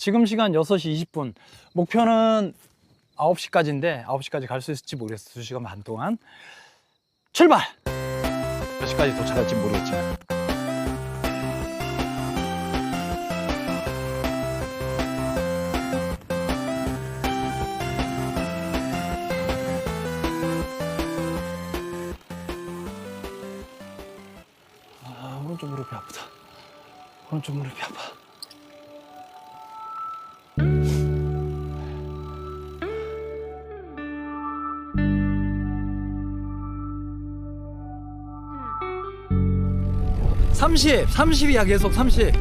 지금 시간 6시 20분. 목표는 9시까지인데 9시까지 갈 수 있을지 모르겠어. 2시간 반 동안. 출발! 몇 시까지 도착할지 모르겠지만. 오른쪽 무릎이 아프다. 오른쪽 무릎이 아파. (30) 30이야 계속 30.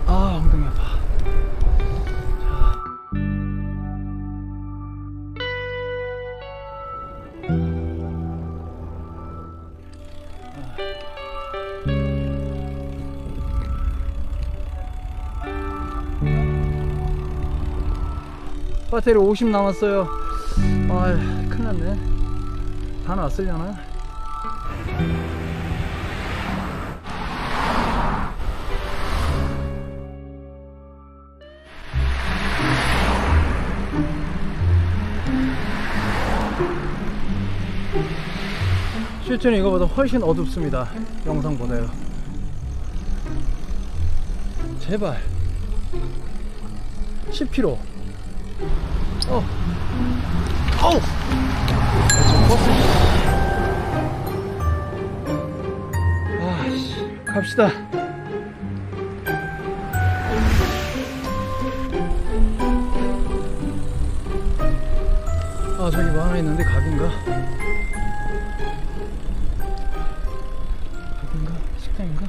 아, 엉덩이 아파. 배터리 50 남았어요. 아, 큰일 났네. 다 나왔으려나? 실제는 이거보다 훨씬 어둡습니다. 영상보다요. 제발 10km. 아우! 아씨, 갑시다. 아, 저기 뭐 하나 있는데 각인가? 각인가? 식당인가?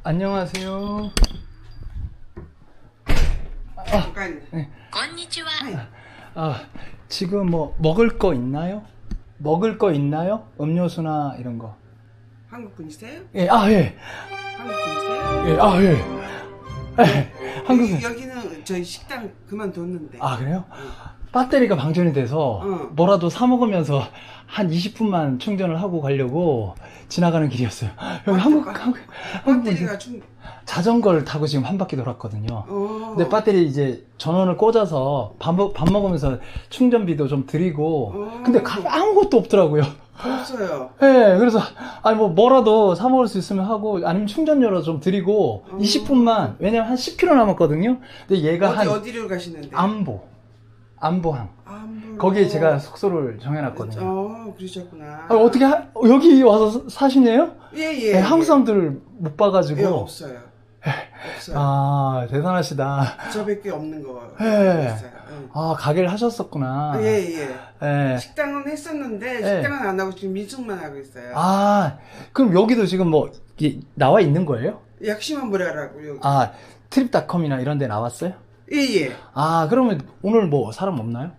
안녕하세요. 네. 건니치와. 지금 뭐 먹을 거 있나요? 먹을 거 있나요? 음료수나 이런 거. 한국 분이세요? 예, 예. 한국 분이세요? 예, 예. 예. 한국에. 여기는 저희 식당 그만뒀는데. 아, 그래요? 배터리가 방전이 돼서 뭐라도 사 먹으면서 한 20분만 충전을 하고 가려고 지나가는 길이었어요. 여기 한국 배터리가 자전거를 타고 지금 한 바퀴 돌았거든요. 근데 배터리 이제 전원을 꽂아서 밥 먹으면서 충전비도 좀 드리고 근데 아무것도 없더라고요. 없어요. 네, 그래서 아니 뭐라도 사 먹을 수 있으면 하고 아니면 충전료로 좀 드리고 20분만. 왜냐면 한 10km 남았거든요. 근데 얘가 어디로 가시는데? 안보항. 거기에 제가 숙소를 정해놨거든요. 그러셨구나. 어떻게 여기 와서 사시네요? 예. 네, 한국 사람들 못 봐가지고. 예, 없어요. 없어요. 아, 대단하시다. 저밖에 없는 거. 예. 있어요. 아, 가게를 하셨었구나. 예. 예. 식당은 했었는데 식당은 안 하고 지금 민속만 하고 있어요. 아, 그럼 여기도 지금 뭐 나와 있는 거예요? 약심한 무라라고 여기. 아, 트립닷컴이나 이런 데 나왔어요? 예. 아, 그러면 오늘 뭐 사람 없나요?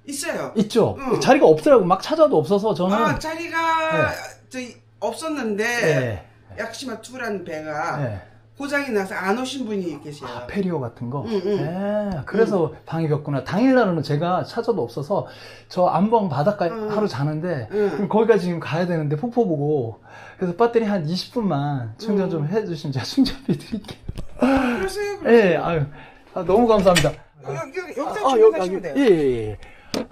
있어요. 있죠? 응. 자리가 없더라고. 막 찾아도 없어서 저는. 자리가 저기 없었는데 네. 약시마 2라는 배가 네. 고장이 나서 안 오신 분이 계세요. 페리오 같은 거? 응. 네, 그래서 방이 ቢ었구나. 당일날은 제가 찾아도 없어서 저 안봉 바닷가에 하루 자는데 그럼 거기까지 지금 가야 되는데 폭포 보고 그래서 배터리 한 20분만 충전 좀 해주시면 제가 충전비 드릴게요. 그러세요? 네, 아유, 너무 감사합니다. 여기서 주문하시면 돼요. 예.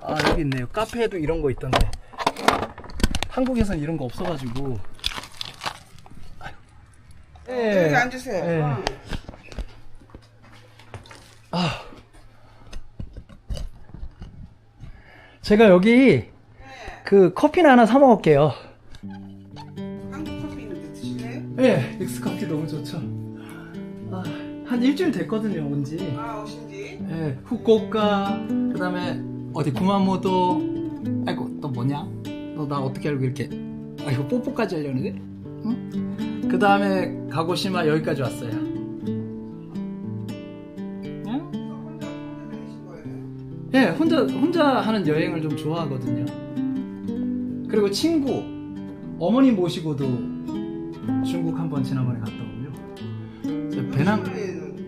아, 여기 있네요. 카페에도 이런 거 있던데. 한국에선 이런 거 없어가지고. 여기 앉으세요. 예. 제가 여기 그 커피나 하나 사 먹을게요. 한국 커피 있는데 드실래요? 네, 믹스커피 너무 좋죠. 한 일주일 됐거든요, 온지. 오신지? 네, 후쿠오카, 그 다음에 어디 구마모토, 아이고, 또 뭐냐? 너 나 어떻게 알고 이렇게, 이거 뽀뽀까지 하려는데? 응? 그 다음에 가고시마 여기까지 왔어요. 네, 혼자 하는 여행을 좀 좋아하거든요. 그리고 친구, 어머니 모시고도 중국 한번 지난번에 갔다 오고요. 배낭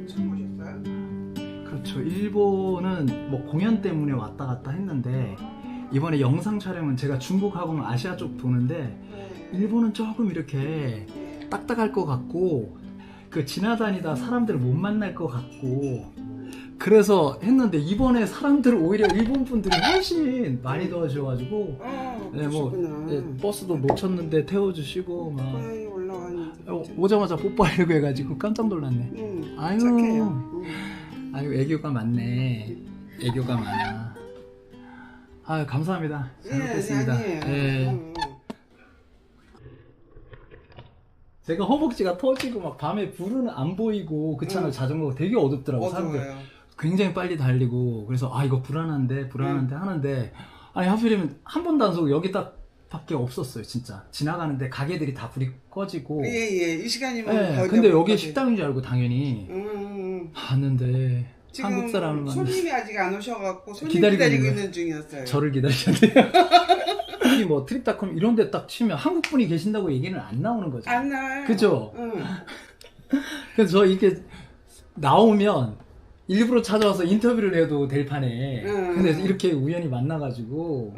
처음 오셨어요? 그렇죠. 일본은 뭐 공연 때문에 왔다 갔다 했는데 이번에 영상 촬영은 제가 중국하고는 아시아 쪽 도는데 일본은 조금 이렇게 딱딱할 것 같고 그 지나다니다 사람들을 못 만날 것 같고 그래서 했는데 이번에 사람들 오히려 일본 분들이 훨씬 많이 도와주셔가지고 네, 뭐 버스도 놓쳤는데 태워주시고 막 오자마자 뽀뽀하려고 해가지고 깜짝 놀랐네. 아유, 착해요. 아유 애교가 많네. 애교가 많아. 아유 감사합니다. 잘 먹겠습니다. 예. 제가 허벅지가 터지고 막 밤에 불은 안 보이고 그 차는 자전거가 되게 어둡더라고. 사람들 굉장히 빨리 달리고 그래서 아 이거 불안한데 하는데 아니 하필이면 한 번도 안 서고 여기 딱 밖에 없었어요. 진짜 지나가는데 가게들이 다 불이 꺼지고 이 시간이면 거의 근데 여기 식당인 줄 알고 당연히 봤는데 한국 사람을 만나 손님이 아직 안 오셔갖고 손님 기다리고 있는 중이었어요. 저를 기다리셨대요. 여기 뭐 트립닷컴 이런 데 딱 치면 한국 분이 계신다고 얘기는 안 나오는 거죠. 안 나와요. 그죠? 그래서 저 이렇게 나오면 일부러 찾아와서 인터뷰를 해도 될 판에 근데 이렇게 우연히 만나가지고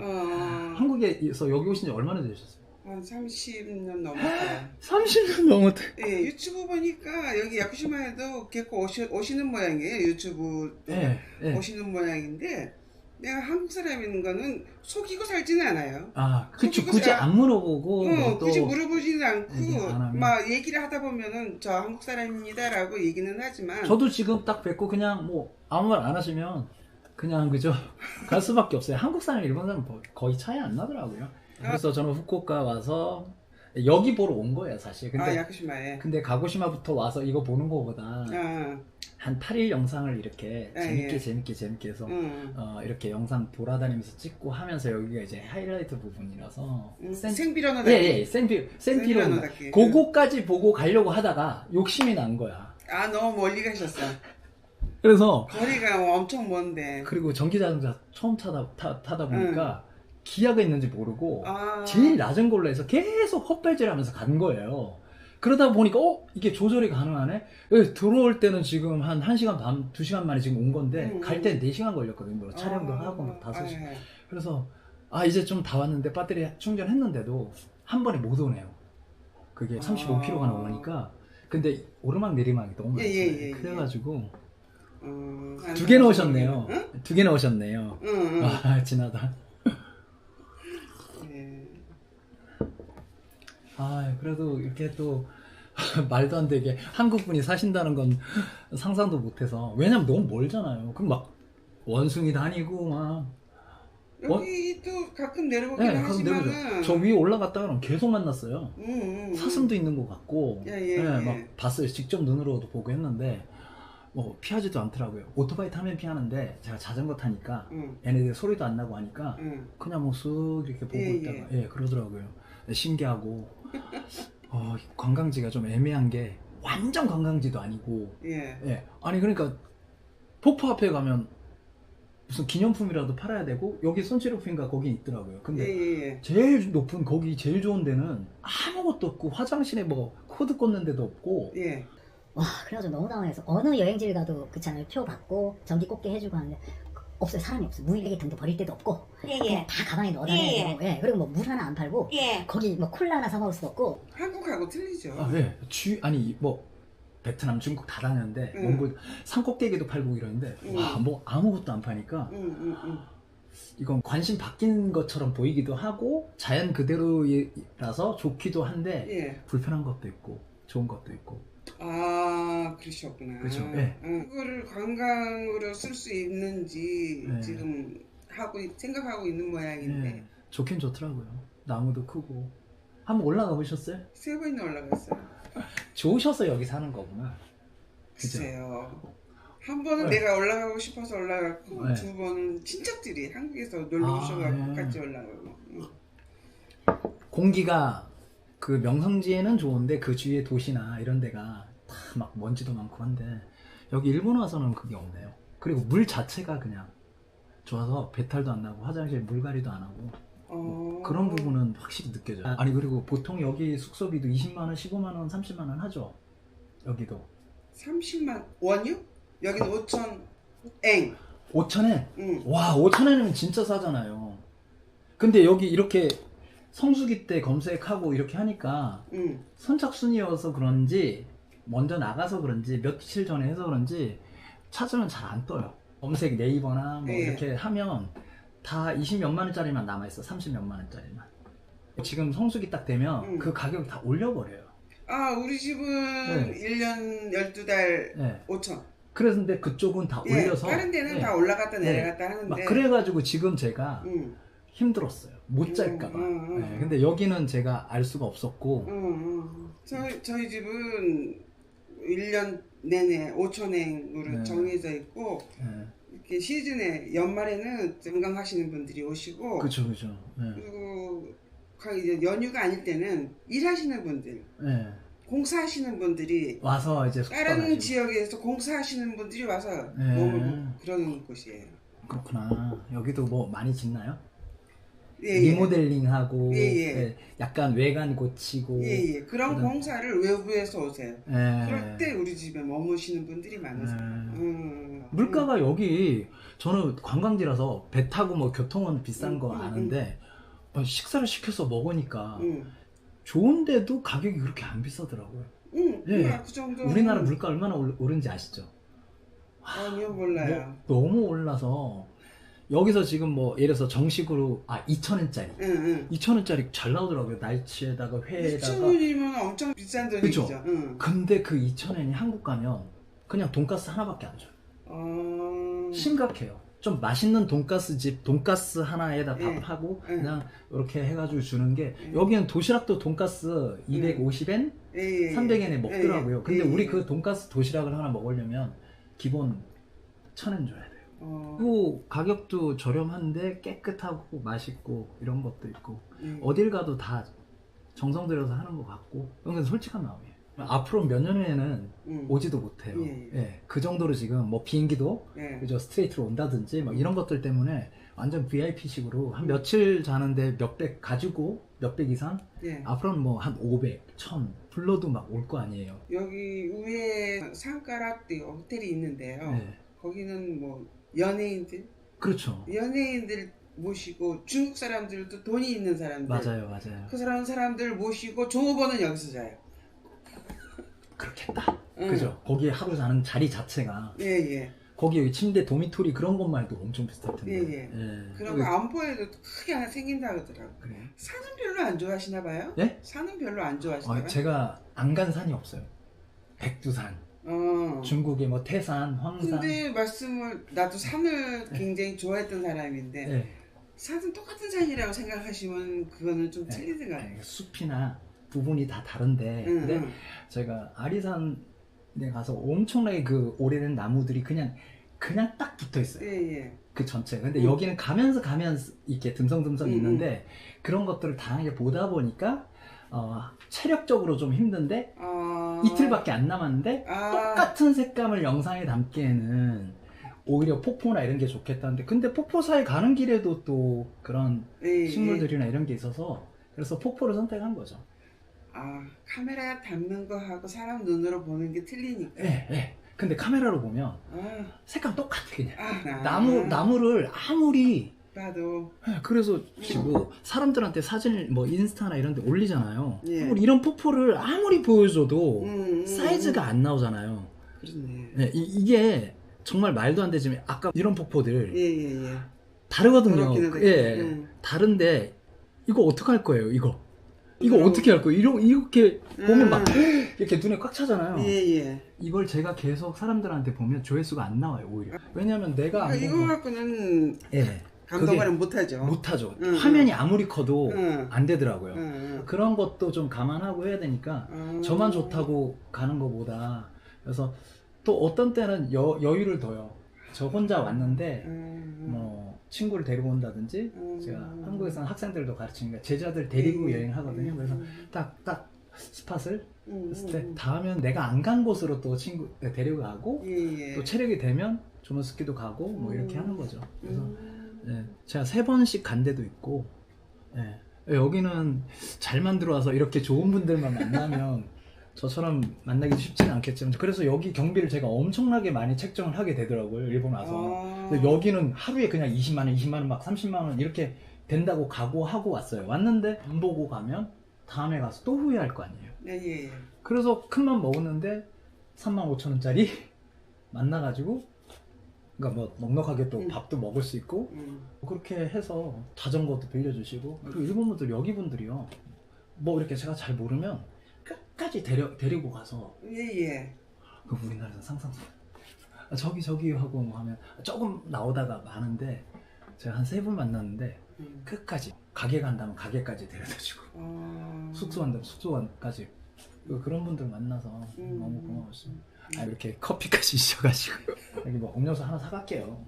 한국에서 여기 오신 지 얼마나 되셨어요? 한 30년 넘었어요. 30년 넘었대. 예, 유튜브 보니까 여기 야쿠시마에도 계속 오시는 모양이에요. 유튜브 오시는 모양인데 내가 한국 사람인 거는 속이고 살지는 않아요. 아, 그쵸. 굳이 안 물어보고 굳이 물어보지는 않고 막 얘기를 하다 보면은 저 한국 사람입니다라고 얘기는 하지만 저도 지금 딱 뵙고 그냥 뭐 아무 말 안 하시면 그냥 그죠 갈 수밖에 없어요. 한국 사람 일본 사람 거의 차이 안 나더라고요. 그래서 저는 후쿠오카 와서 여기 보러 온 거예요 사실. 근데 야쿠시마에. 근데 가고시마부터 와서 이거 보는 거보다 한 8일 영상을 이렇게 재밌게 해서 이렇게 영상 돌아다니면서 찍고 하면서 여기가 이제 하이라이트 부분이라서 생비러너다. 생비러너 그거까지 보고 가려고 하다가 욕심이 난 거야. 아 너무 멀리 가셨어. 그래서 거리가 엄청 먼데 그리고 전기자동차 처음 타다 보니까 기아가 있는지 모르고 제일 낮은 걸로 해서 계속 헛발질하면서 간 거예요. 그러다 보니까 이게 조절이 가능하네? 들어올 때는 지금 한 1시간 반, 2시간 만에 지금 온 건데 갈 때는 4시간 걸렸거든요. 촬영도 하고 막 5시간. 그래서 이제 좀 다 왔는데 배터리 충전했는데도 한 번에 못 오네요. 그게 35km가 넘으니까. 근데 오르막 내리막이 너무 많아요. 그래가지고 2개 넣으셨네요. 2개 넣으셨네요. 지나다. 그래도 이렇게 또 말도 안 되게 한국 분이 사신다는 건 상상도 못해서. 왜냐면 너무 멀잖아요. 그럼 막 원숭이 다니고 막 여기도 가끔 내려오긴 하지만은 저 위에 올라갔다가 계속 만났어요. 사슴도 있는 것 같고 막 봤어요. 직접 눈으로도 보고 했는데 뭐 피하지도 않더라고요. 오토바이 타면 피하는데 제가 자전거 타니까 얘네들 소리도 안 나고 하니까 그냥 뭐 쓱 이렇게 보고 있다가 그러더라고요. 신기하고 관광지가 좀 애매한 게 완전 관광지도 아니고 아니 그러니까 폭포 앞에 가면 무슨 기념품이라도 팔아야 되고 여기 손치루프인가 거기 있더라고요. 근데 제일 높은 거기 제일 좋은 데는 아무것도 없고 화장실에 뭐 코드 꽂는 데도 없고 와 그래가지고 너무 당황해서 어느 여행지를 가도 그렇잖아요. 표 받고 전기 꽂게 해주고 하는데 없어요. 사람이 없어요. 무인에게 등도 버릴 데도 없고 그냥 다 가방에 넣어다녀야 되고 그리고 뭐 물 하나 안 팔고 거기 뭐 콜라 하나 사 먹을 수도 없고. 한국하고 틀리죠. 아니 뭐 베트남, 중국 다 다녔는데 몽골 산꼭대기도 팔고 이러는데 뭐 아무것도 안 파니까 이건 관심 바뀐 것처럼 보이기도 하고 자연 그대로라서 좋기도 한데 불편한 것도 있고 좋은 것도 있고. 그러셨구나. 그렇죠. 그거를 관광으로 쓸 수 있는지 지금 생각하고 있는 모양인데. 좋긴 좋더라고요. 나무도 크고. 한번 올라가 보셨어요? 3번이나 올라갔어요. 좋으셔서 여기 사는 거구나. 글쎄요. 한 번은 내가 올라가고 싶어서 올라갔고 2번은 친척들이 한국에서 놀러 오셔가지고 같이 올라가고. 공기가 그 명성지에는 좋은데 그 주위에 도시나 이런 데가 다 막 먼지도 많고 한데 여기 일본 와서는 그게 없네요. 그리고 물 자체가 그냥 좋아서 배탈도 안 나고 화장실 물갈이도 안 하고 어. 그런 부분은 확실히 느껴져요. 아니 그리고 보통 여기 숙소비도 20만 원, 15만 원, 30만 원 하죠. 여기도 30만 원이요? 여기는 5천 엥. 5천엔. 응. 와 5천엔이면 진짜 싸잖아요. 근데 여기 이렇게 성수기 때 검색하고 이렇게 하니까 응. 선착순이어서 그런지 먼저 나가서 그런지 며칠 전에 해서 그런지 찾으면 잘 안 떠요. 검색 네이버나 뭐 예. 이렇게 하면 다 20몇만 원짜리만 남아있어. 30몇만 원짜리만. 지금 성수기 딱 되면 그 가격 다 올려버려요. 아, 우리 집은 네. 1년 12달 네. 5천. 그런데 그쪽은 다 예, 올려서 다른 데는 네. 다 올라갔다 네. 내려갔다 하는데. 막 그래가지고 지금 제가 응. 힘들었어요. 못 잘까봐. 네, 근데 여기는 제가 알 수가 없었고 저희 집은 1년 내내 5천행으로 네. 정해져 있고 네. 이렇게 시즌에 연말에는 관광하시는 분들이 오시고 그쵸 그쵸. 네. 그리고 이제 연휴가 아닐 때는 일하시는 분들, 네. 공사하시는 분들이 와서 이제 다른 숙박하시고. 지역에서 공사하시는 분들이 와서 네. 머물고 그런 곳이에요. 그렇구나. 여기도 뭐 많이 짓나요? 예, 예. 리모델링하고 예, 예. 네, 약간 외관 고치고 예, 예. 그런 그런- 공사를 외부에서 오세요. 예. 그럴 때 우리 집에 머무시는 분들이 많으세요. 물가가 여기 저는 관광지라서 배 타고 뭐 교통은 비싼 거 아는데 식사를 시켜서 먹으니까 좋은데도 가격이 그렇게 안 비싸더라고요. 예. 그 정도. 우리나라 물가 얼마나 오른지 아시죠? 아니요, 몰라요. 뭐, 너무 올라서 여기서 지금 뭐 예를 들어서 정식으로 2,000원짜리 응. 2,000원짜리 잘 나오더라고요. 날치에다가 회에다가. 2,000원이면 엄청 비싼 돈이죠. 그죠? 응. 근데 그 2,000원이 한국 가면 그냥 돈가스 하나밖에 안 줘요. 심각해요. 좀 맛있는 돈가스 집 돈가스 하나에다 예. 밥하고 예. 그냥 이렇게 해가지고 주는 게 여기는 도시락도 돈가스 250엔, 예, 예. 300엔에 먹더라고요. 예, 근데 예, 우리 예. 그 돈가스 도시락을 하나 먹으려면 기본 1,000엔 줘야 돼요. 어. 그리고 가격도 저렴한데 깨끗하고 맛있고 이런 것도 있고 예. 어딜 가도 다 정성 들여서 하는 것 같고 이건 솔직한 마음이에요. 앞으로 몇 년 후에는 오지도 못해요. 예. 예, 그 정도로 지금 뭐 비행기도 예. 그죠 스트레이트로 온다든지 막 이런 것들 때문에 완전 VIP식으로 한 며칠 자는데 몇백 가지고 몇백 이상 예. 앞으로는 뭐 한 500, 1000 불러도 막 올 거 아니에요. 여기 위에 상가락도 호텔이 있는데요. 네. 거기는 뭐 연예인들 그렇죠. 모시고 중국 사람들도 돈이 있는 사람들. 맞아요. 그 사람들 모시고 종업원은 여기서 자요. 그렇겠다. 응. 그죠. 거기에 하루 자는 자리 자체가 예. 거기 여기 침대 도미토리 그런 것만 해도 엄청 비쌀 텐데. 예. 그런 거 안보에도 크게 하나 생긴다 그러더라고요. 그래. 산은 별로 안 좋아하시나 봐요? 예? 산은 별로 안 좋아하시나 봐요? 제가 안 간 산이 없어요. 백두산, 중국의 뭐 태산, 황산. 근데 나도 산을 굉장히 좋아했던 사람인데 예. 산은 똑같은 산이라고 생각하시면 그거는 좀 틀리는 것 같아요. 숲이나 부분이 다 다른데 근데 제가 아리산에 가서 엄청나게 그 오래된 나무들이 그냥 딱 붙어 있어요. 예. 그 전체. 근데 여기는 가면서 이렇게 듬성듬성 있는데 그런 것들을 다양하게 보다 보니까 체력적으로 좀 힘든데 이틀밖에 안 남았는데 똑같은 색감을 영상에 담기에는 오히려 폭포나 이런 게 좋겠다는데 근데 폭포 사이 가는 길에도 또 그런 식물들이나 이런 게 있어서 그래서 폭포를 선택한 거죠. 카메라 담는 거하고 사람 눈으로 보는 게 틀리니까. 예. 근데 카메라로 보면 색감 똑같아 그냥. 나무 나무를 아무리 봐도. 그래서 지금 사람들한테 사진을 뭐 인스타나 이런 데 올리잖아요. 예. 이런 폭포를 아무리 보여줘도 사이즈가 안 나오잖아요. 그렇네. 네, 이게 정말 말도 안 되지만 아까 이런 폭포들 예. 다르거든요. 그렇긴 예. 다른데 이거 어떡할 거예요, 이거 어떻게 할 거예요? 이렇게 보면 막 이렇게 눈에 꽉 차잖아요. 예. 이걸 제가 계속 사람들한테 보면 조회수가 안 나와요, 오히려. 왜냐면 내가 안 이거 보면 갖고는 예. 감동을 못하죠. 못하죠. 화면이 아무리 커도 응. 안 되더라고요. 그런 것도 좀 감안하고 해야 되니까 저만 좋다고 가는 것보다 그래서 또 어떤 때는 여유를 둬요. 저 혼자 왔는데 뭐 친구를 데리고 온다든지 제가 한국에서는 학생들도 가르치니까 제자들 데리고 여행하거든요. 그래서 딱 스팟을 했을 때 다음엔 내가 안 간 곳으로 또 친구 데리고 가고 또 체력이 되면 조머스키도 가고 뭐 이렇게 하는 거죠. 그래서 예, 제가 3번씩 간 데도 있고, 예, 여기는 잘 만들어 와서 이렇게 좋은 분들만 만나면 저처럼 만나기 쉽지는 않겠지만, 그래서 여기 경비를 제가 엄청나게 많이 책정을 하게 되더라고요, 일본 와서. 근데 여기는 하루에 그냥 20만원, 20만원, 막 30만원 이렇게 된다고 각오하고 왔어요. 왔는데 안 보고 가면 다음에 가서 또 후회할 거 아니에요. 예. 그래서 큰맘 먹었는데 35,000원짜리 만나가지고, 그러니까 뭐 넉넉하게 또 밥도 먹을 수 있고, 그렇게 해서 자전거도 빌려주시고. 그리고 일본 분들, 여기 분들이요, 뭐 이렇게 제가 잘 모르면 끝까지 데리고 가서. 예. 그 우리나라에서 상상도 저기 하고 뭐 하면 조금 나오다가 많은데, 제가 한 3분 만났는데 끝까지, 가게 간다면 가게까지 데려다주고, 숙소 간다면 숙소까지. 그런 분들 만나서 너무 고마웠습니다. 아, 이렇게 커피까지 주셔가지고. 여기 뭐 음료수 하나 사갈게요.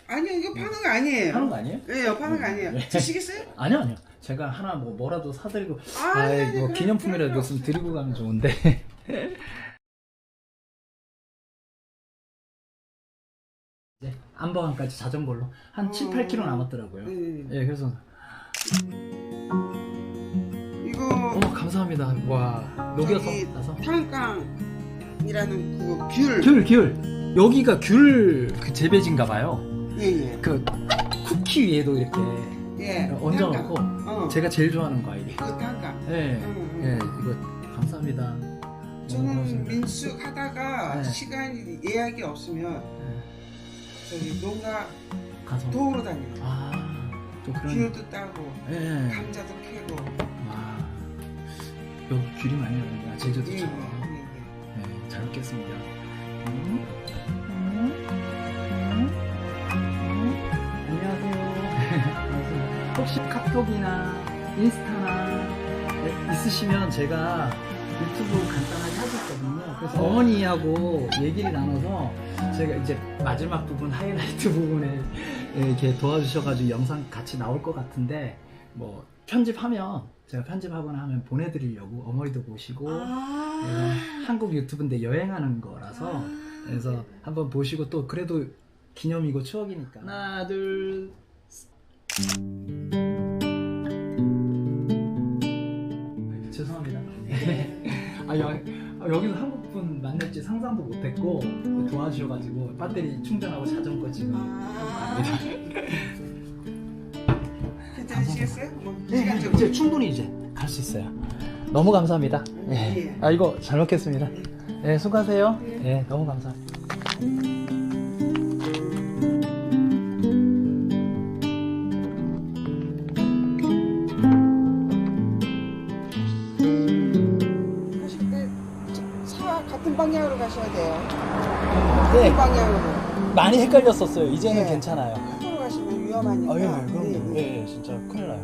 아니요, 이거 파는 거 아니에요. 하는 거 아니에요? 네, 파는 거 아니에요. 네. 드시겠어요? 아니요. 제가 하나 뭐라도 사드리고, 아니, 뭐 그럴 기념품이라도 필요 있으면 드리고 가면 좋은데. 이제 안방까지 자전거로 한 7, 8km 남았더라고요. 예, 그래서 이거 감사합니다. 와, 녹여서 저기 나서. 탕깡이라는 그 귤. 여기가 귤 그 재배지인가 봐요. 예. 그 쿠키 위에도 이렇게 예. 얹어놓고, 제가 제일 좋아하는 과일이. 그 탕깡. 예, 이거 감사합니다. 저는 민숙 하다가 네. 시간이 예약이 없으면 저기 농가 가서 도우러 다녀요. 또 그런. 귤도 따고 예. 감자도 캐고. 와, 여기 귤이 많이 나는구나, 제주도처럼. 예. 네, 잘 먹겠습니다. 안녕하세요. 혹시 카톡이나 인스타나 있으시면 제가 유튜브 간단하게 하고 있거든요. 그래서 어머니하고 얘기를 나눠서 제가 이제 마지막 부분, 하이라이트 부분에 이렇게 도와주셔가지고 영상 같이 나올 것 같은데, 뭐 편집하면, 제가 편집하거나 하면 보내드리려고. 어머니도 보시고, 한국 유튜브인데 여행하는 거라서, 그래서 한번 보시고, 또 그래도 기념이고 추억이니까. 하나, 둘. 죄송합니다. 여기서 한국 분 만날지 상상도 못했고, 도와주셔가지고 배터리 충전하고 자전거 지금 하고 갑니다. 괜찮으시겠어요? 네, 이제 충분히 이제 갈 수 있어요. 너무 감사합니다. 네. 이거 잘 먹겠습니다. 네, 수고하세요. 네, 너무 감사합니다. 하실 때 차와 같은 방향으로 가셔야 돼요. 네, 같은 방향으로. 많이 헷갈렸었어요. 이제는 네. 괜찮아요. 앞으로 가시면 위험하니까. 그럼요. 네, 진짜 큰일 나요.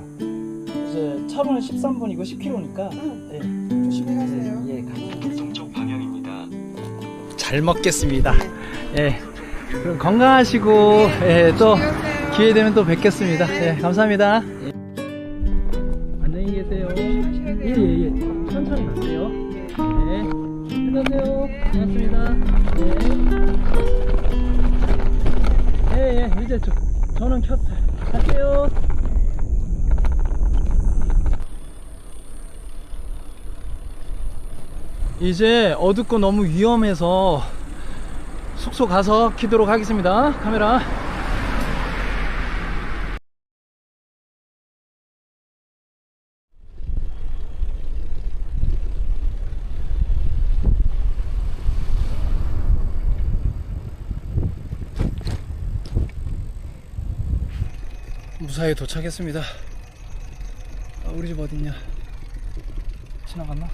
이제 차로는 13분이고 10km니까. 네. 조심히 가세요. 예, 동쪽 방향입니다. 잘 먹겠습니다. 예. 그럼 건강하시고, 예, 또 기회 되면 또 뵙겠습니다. 예, 감사합니다. 예. 안녕히 계세요. 예. 천천히 가세요. 네. 안녕하세요. 반갑습니다. 예, 이제 저는 켰어요. 갈게요. 이제 어둡고 너무 위험해서 숙소 가서 키도록 하겠습니다. 카메라. 무사히 도착했습니다. 우리 집 어딨냐? 지나갔나?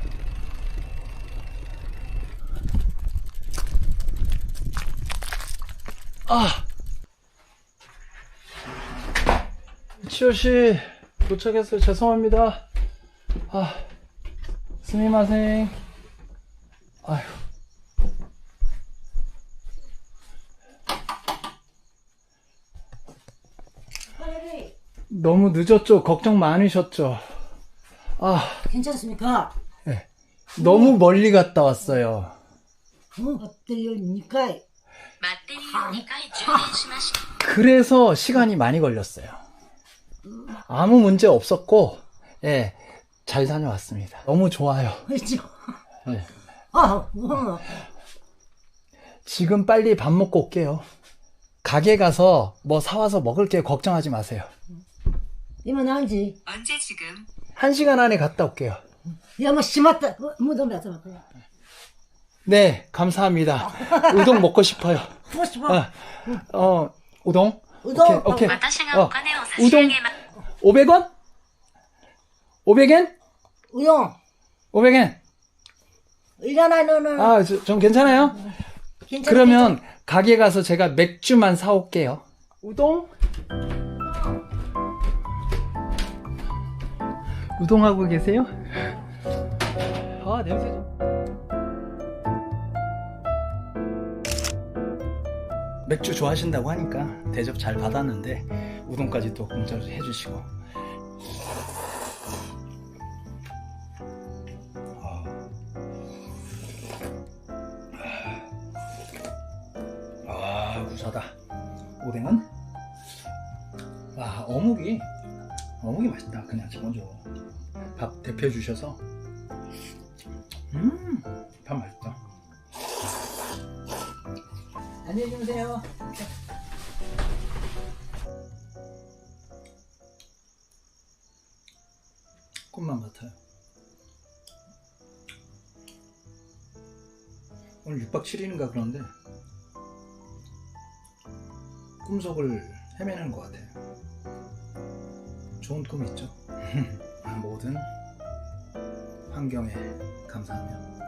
치요씨 도착했어요. 죄송합니다. 스미마생. 아휴. 너무 늦었죠? 걱정 많으셨죠? 괜찮습니까? 네. 너무 멀리 갔다 왔어요. 배터리 2回 배터리 2回充電しました。 그래서 시간이 많이 걸렸어요. 아무 문제 없었고, 예, 잘 다녀왔습니다. 너무 좋아요. 그렇죠. 예. 뭐. 지금 빨리 밥 먹고 올게요. 가게 가서 뭐 사와서 먹을게 걱정하지 마세요. 이만 알지. 언제 지금? 1시간 안에 갔다 올게요. 야, 뭐, 심었다. 뭐, 좀 놨다. 네, 감사합니다. 우동 먹고 싶어요. 뭐, 싶어. 우동? 우동. 오케이. 私がお金を差し 우동 上げます。 500원? 500엔? 우동. 500엔? 일어나, 너는. 아, 좀 괜찮아요? 괜찮아, 그러면 가게 가서 제가 맥주만 사올게요. 우동? 우동하고 계세요? 아, 냄새 좀. 맥주 좋아하신다고 하니까 대접 잘 받았는데 우동까지 또 공짜로 해주시고. 구수하다. 오뎅은? 와, 어묵이 맛있다. 그냥 기본적으로 밥 대표 주셔서 밥 맛있다. 안녕히 주무세요. 꿈만 같아요. 오늘 6박 7일인가 그런데 꿈속을 헤매는 것 같아요. 좋은 꿈 있죠? 모든 환경에 감사하며